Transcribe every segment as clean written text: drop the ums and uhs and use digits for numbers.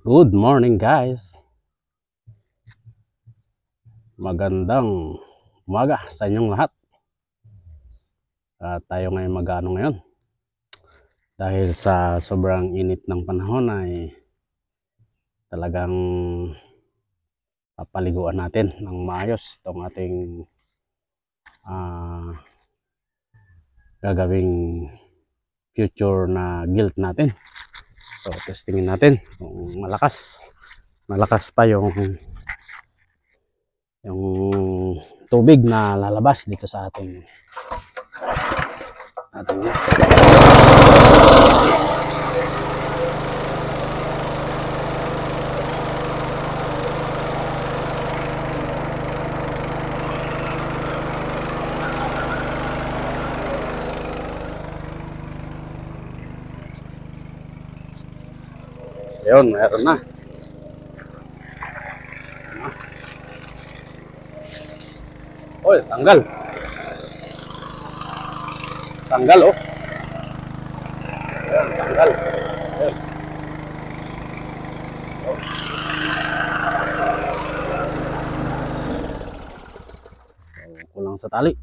Good morning guys. Magandang umaga sa inyong lahat. Tayo ngayon mag-ano ngayon. Dahil sa sobrang init ng panahon ay talagang papaliguan natin ng maayos itong ating gagawing future na guild natin. So testingin natin kung malakas pa yung tubig na lalabas dito sa ating yun, meron na. Oy, tanggal. Tanggal oh. Ayan, tanggal. Ayan. Kulang sa tali.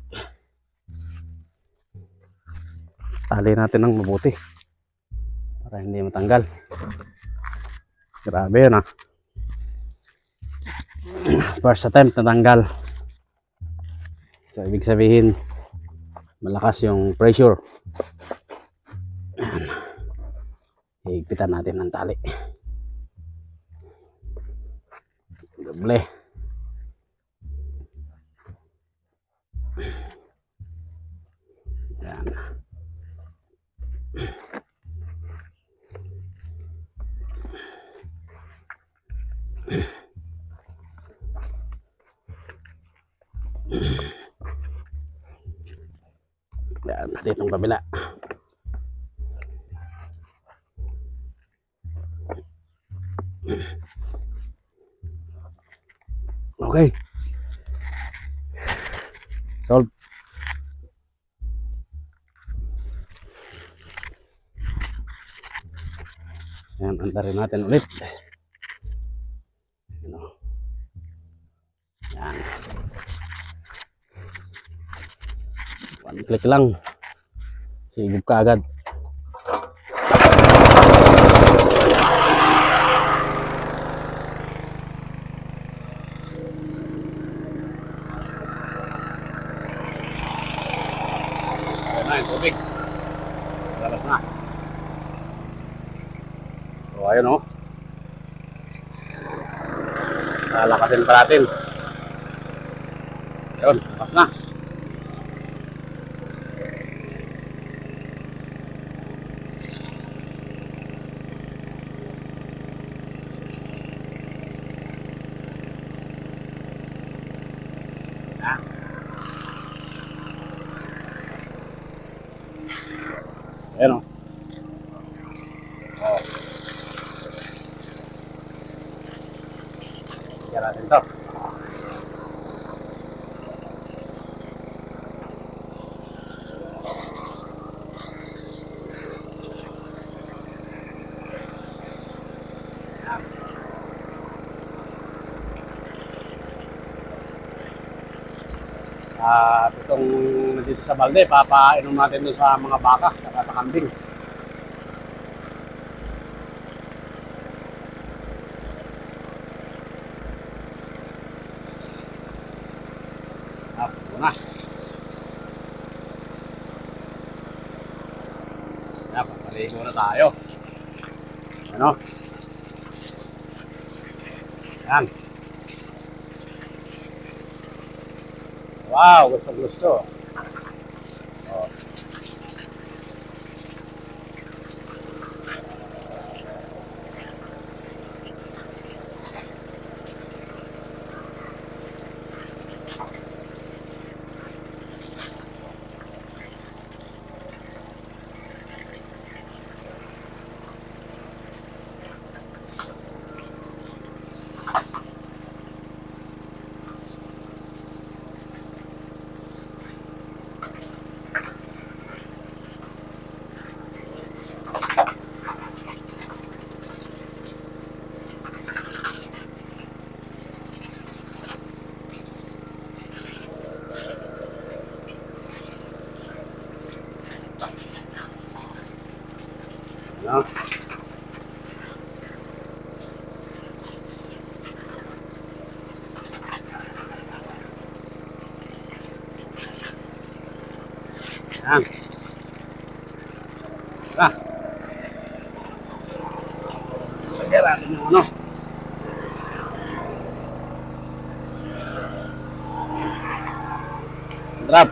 Tali natin ng mabuti para hindi matanggal. Grabe yun ah. First attempt na tanggal. So ibig sabihin malakas yung pressure. Higpitan natin ng tali. Doble. Yan. Yan, pati itong kabila. Okay. Solve. Yan, antarin natin ulit. Yan. One click lang. Higop ka agad. Ayan na yung tubig. Lalabas na. So ayun o. Lalakasin pa natin. Ayun, labas na. Ayan o. Tignan natin ito. Itong dito sa balde, papainom natin dun sa mga baka at sa kambing. Ito na. Yan, papaligo na tayo. Ano? Yan. Wow, gusto. Oh. Yan. Ah. Lagyan natin yung ano. Drop.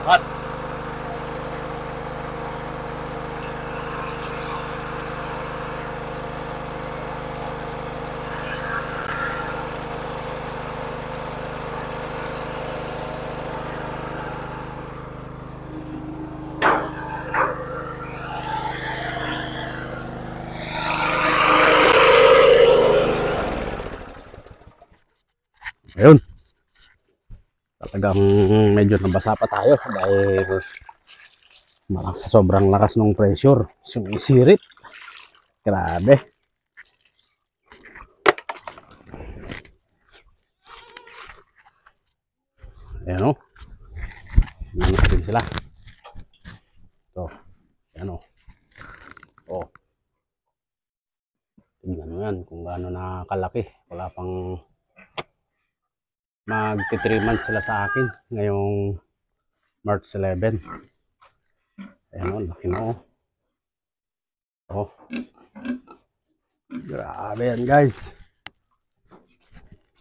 Lakas. Ayun. Talagang medyo nabasa pa tayo dahil sa sobrang lakas ng pressure. Sumisirit. Grabe. Ayan o. Linis din sila. Ito. Ayan o. O. Tingnan mo yan kung gaano na kalaki. Wala pang magti 3 months sila sa akin ngayong March 11. Ayan o, laki na o. O. Grabe yan guys.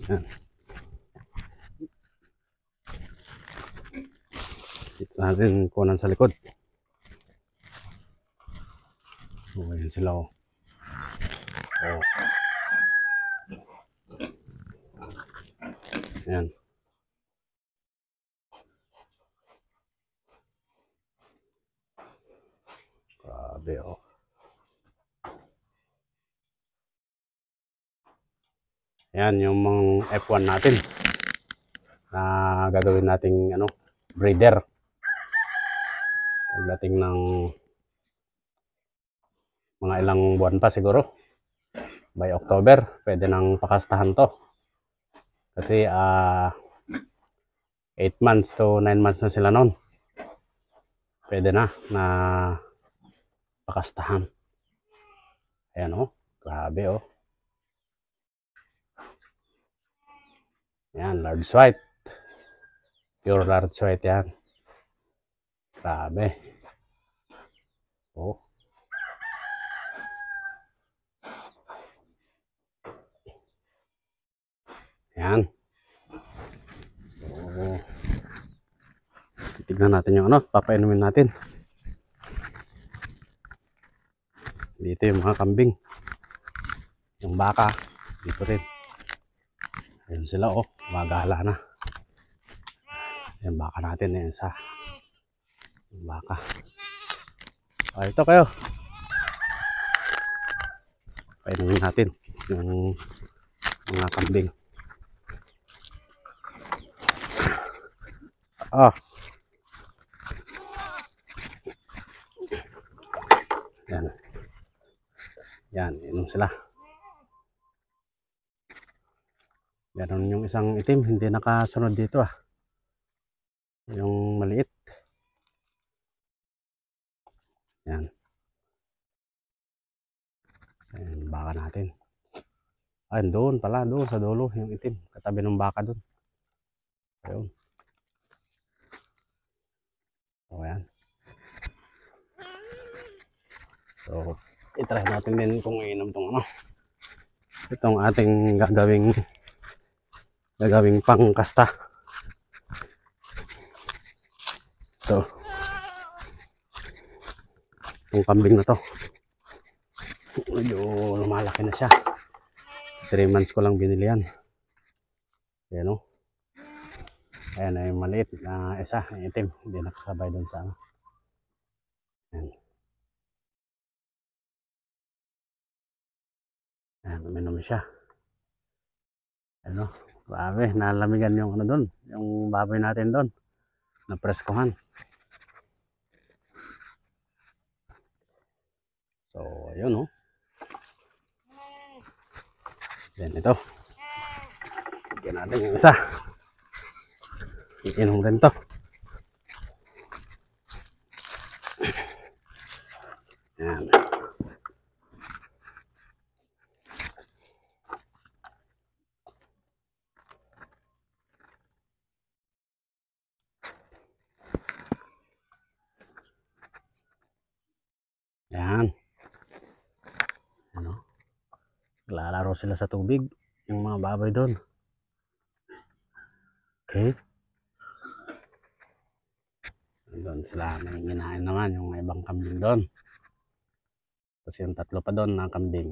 Ayan. Dito natin kunan sa likod. O, ayan sila o. O. Ayan. Grabe o. Ayan yung mga F1 natin na gagawin nating ano, breeder. Pagdating ng mga ilang buwan pa siguro. By October, pwede nang pakastahan to. Kasi 8 months to 9 months na sila noon. Pwede na pakastahan. Ayan o. Grabe o. Ayan, large white. Pure large white yan. Grabe. O. Ayan. O. Titignan natin yung ano, papainumin natin. Dito yung mga kambing. Yung baka, dito rin. Ayun sila oh, magala na. Yung baka natin, ayun sa. Yung baka. O, ito kayo. Painumin natin yung mga kambing. Ah. Yan. Yan, inom sila. Meron yung isang itim, hindi nakasunod dito ah. Yung maliit. Yan. Ayan, baka natin. Ayun, doon pala, doon sa dulo, yung itim. Katabi ng baka doon. Ayun. O, yan. So, itry natin din kung inom itong ano. Itong ating gagawing pangkasta. So, itong kambing na to. Medyo lumalaki na siya. 3 months ko lang binili yan. Ayan o. Ayan ay maliit na isa, itim. Hindi nakasabay doon sa ano. Ayan. Ayan, uminom siya. Ano, grabe, nalamigan yung ano doon. Yung baboy natin doon. Napreskuhan. So, ayun o. Ayan ito. Bigyan natin yung isa. Iinom rin to. Yan. Yan. Ano? Lalaro sila sa tubig. Yung mga baboy doon. Okay. Doon sila. May hinahin naman yung ibang kambing doon. Tapos yung tatlo pa doon na kambing.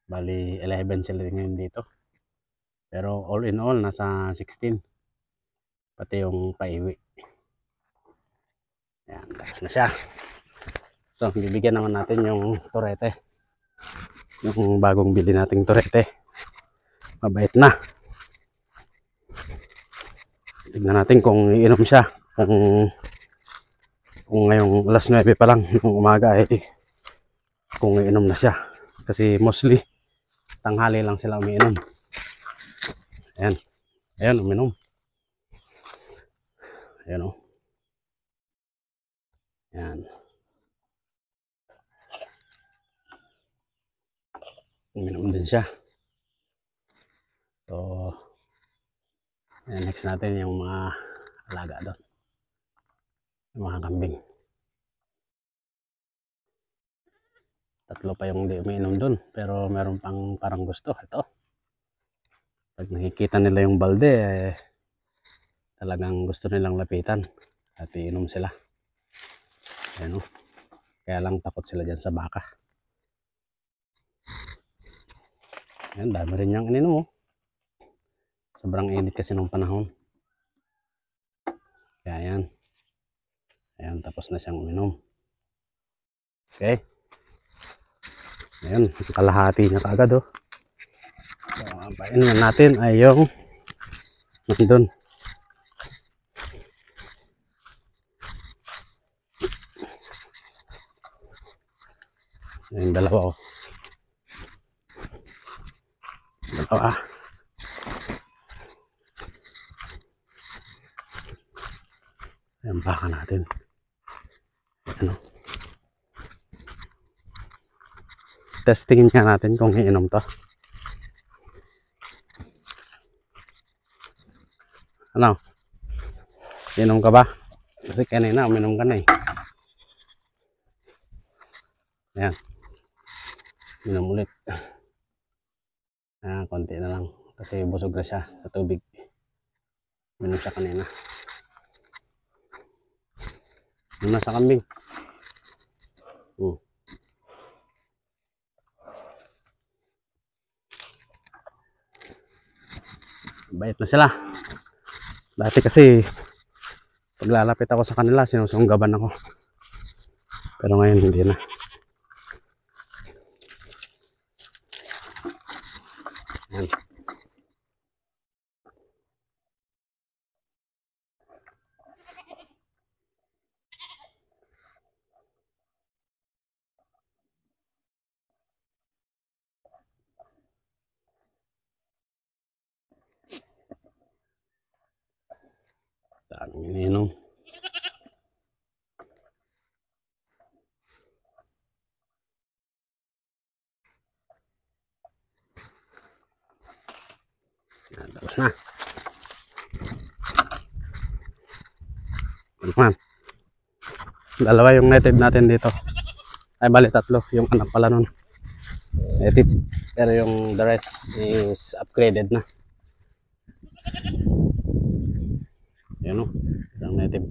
Bali 11 sila ngayon dito. Pero all in all, nasa 16. Pati yung paiwi. Yan. Tapos na siya. So, bibigyan naman natin yung turete. Yung bagong bili nating turete. Mabait na. Tignan natin kung iinom siya. Kung ngayong alas 9 pa lang ng umaga ay kung iinom na siya. Kasi mostly tanghali lang sila umiinom. Ayan. Ayan, uminom. Ayan o. Ayan. Uminom din siya. So, ayan, next natin yung mga alaga doon. Yung mga kambing. Tatlo pa yung hindi umiinom doon. Pero meron pang parang gusto. Ito. Pag nakikita nila yung balde, talagang gusto nilang lapitan. At iinom sila. Ayan o. Kaya lang takot sila dyan sa baka. Ayan, dami rin niyang ininom o. Sobrang init kasi nung panahon. Kaya yan. Ayan, tapos na siyang uminom. Okay. Ayan, kalahati niya kaagad oh. So, ang painuman natin ay yung nandun. Ayan, dalawa oh. Dalawa. Ayan, baka natin. Ano? Testingin nga natin kung iinom to. Ano? Iinom ka ba? Kasi kanina uminom ka na eh. Ayan. Inom ulit. Konti na lang. Kasi busog na siya sa tubig. Uminom siya kanina. Ano na sa kambing? Bait na sila. Dati kasi paglalapit ako sa kanila sinusunggaban ako. Pero ngayon hindi na. Ayan. Daming ininom. Tapos na. Ayan. Dalawa yung native natin dito. Ay bali tatlo. Yung anak pala nun. Native. Pero yung the rest is upgraded na. Yan o. Isang native.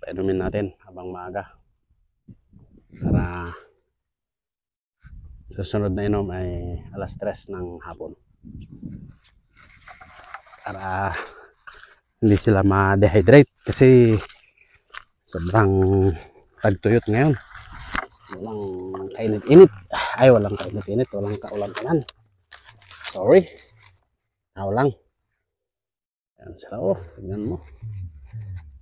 Painumin natin habang maaga. Para susunod na inom ay alas 3 ng hapon. Para hindi sila ma-dehydrate kasi sobrang tagtuyot ngayon. Walang kainit-init. Ay, walang kainit-init. Walang kaulan-ulan. Sorry. Tao lang. Yan sila oh. Tingnan mo.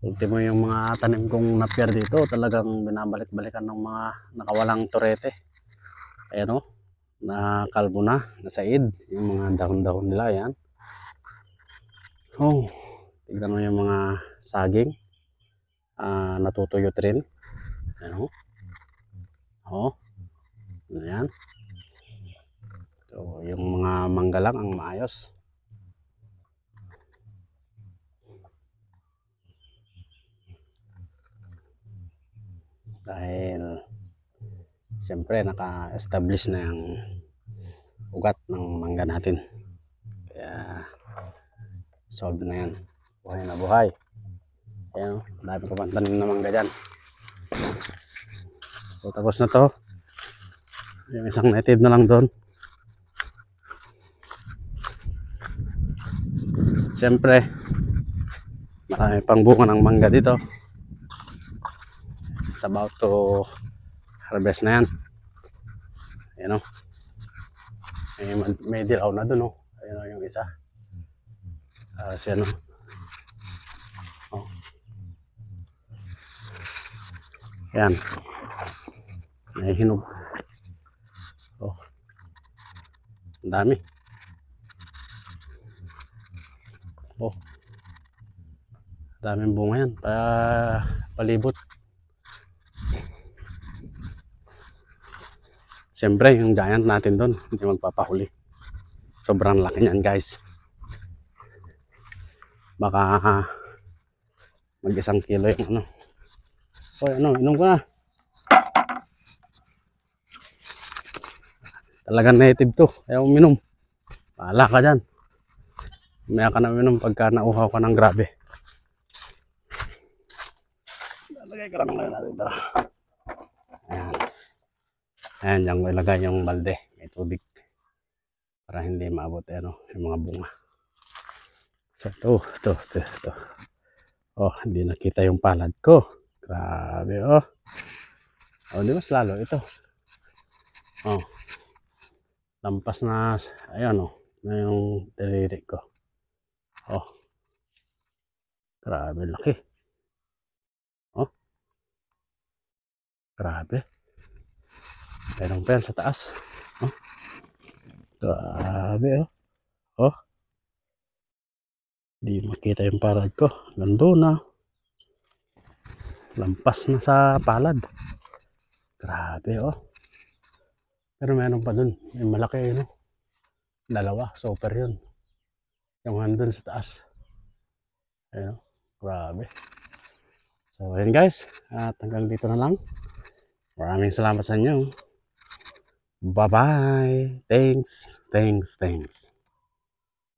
Ultimo yung mga tanim kong napier dito. Talagang binabalik-balikan ng mga nakawalang turete. Ayan oh. Nakalbo na. Nasaid. Yung mga dahon-dahon nila. Yan. Oh. Tignan mo yung mga saging. Natutuyot rin. Ayan oh. Oh. Ayan. So, yung mga mangga lang ang maayos. Dahil siyempre naka-establish na yung ugat ng mangga natin. Kaya solve na yan. Buhay na buhay. Ayan, dami ko pang tanim na mangga dyan. So, tapos na to. Yung isang native na lang doon. Siyempre, marami pang bunga ng mangga dito. It's about to harvest na yan. Ayan o. May dilaw na doon o. Ayan o yung isa. Ayan o. Oh. Ayan. May hinog. Oh. Ang dami. Oh. Daming bunga yan. Palibot. Siyempre, yung giant natin doon, hindi magpapahuli. Sobrang laki niyan, guys. Baka mag-1 kilo yung ano. Oy, ano, inom ko na. Talagang native to. Ayaw uminom. Paala ka dyan. Umaya ka na uminom pagka nauhaw ka ng grabe. Lalagay ka lang ngayon natin. Ayan. Ayan, dyan ko ilagay yung balde. May tubig. Para hindi maabot ano, yung mga bunga. So, ito. Oh, hindi nakita yung palad ko. Grabe, oh. Oh, di mas lalo ito. Oh. Lampas na, ayan oh, na yung daliri ko. Oh. Grabe, laki. Oh. Grabe. Meron pa yan sa taas. Oh. Grabe, oh. Oh. Di makita yung palad ko. Nandun na. Lampas na sa palad. Grabe, oh. Pero meron pa dun. May malaki, no? Dalawa. Super yun. Yung andun sa taas. Ayun. Grabe. So, ayun guys. At hanggang dito na lang. Maraming salamat sa inyo. Bye-bye. Thanks.